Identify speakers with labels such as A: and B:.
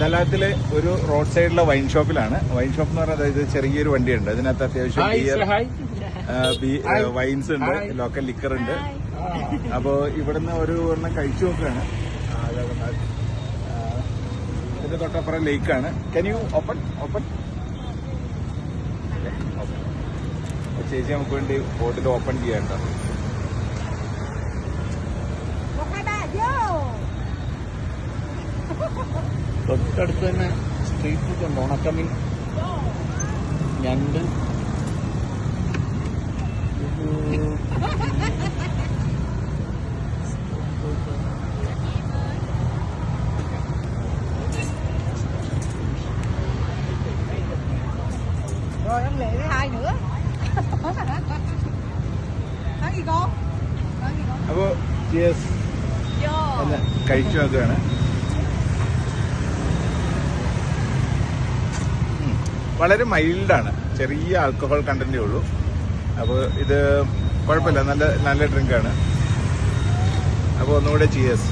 A: ദലാത്തിലെ ഒരു റോഡ് സൈഡിലെ wine ഷോപ്പിലാണ്. Wine shop എന്ന് പറഞ്ഞാൽ ഇത് ചെറിയൊരു വണ്ടിയുണ്ട്. ഇതിനകത്ത് അത്യാവശ്യം ബിയർ, വൈൻസ് ഉണ്ട്, ലോക്കൽ ലിക്കർ ഉണ്ട്. അപ്പോ ഇവിടുന്ന് ഒരു എണ്ണം കഴിച്ചു നോക്കുകയാണ്. ഇതിന്റെ തൊട്ടപ്പുറം ലേക്കാണ്. കൻ യു ഓപ്പൺ ചേച്ചി നമുക്ക് വേണ്ടി ബോട്ടിൽ ഓപ്പൺ ചെയ്യാട്ടോ. തൊട്ടടുത്ത് തന്നെ സ്ട്രീറ്റ് ഫുഡ് ഉണ്ട്. ഉണക്കമീൻ, ഞണ്ട്,
B: Rồi ăn lệ với hai nữa. Nói gì con? Nói gì con?
A: അപ്പോ കഴിച്ചു നോക്കുകയാണ്. വളരെ മൈൽഡാണ്, ചെറിയ ആൽക്കഹോൾ കണ്ടന്റേ ഉള്ളൂ. അപ്പോൾ ഇത് കുഴപ്പമില്ല, നല്ല ഡ്രിങ്കാണ്. അപ്പോൾ ഒന്നുകൂടെ ചിയേഴ്സ്.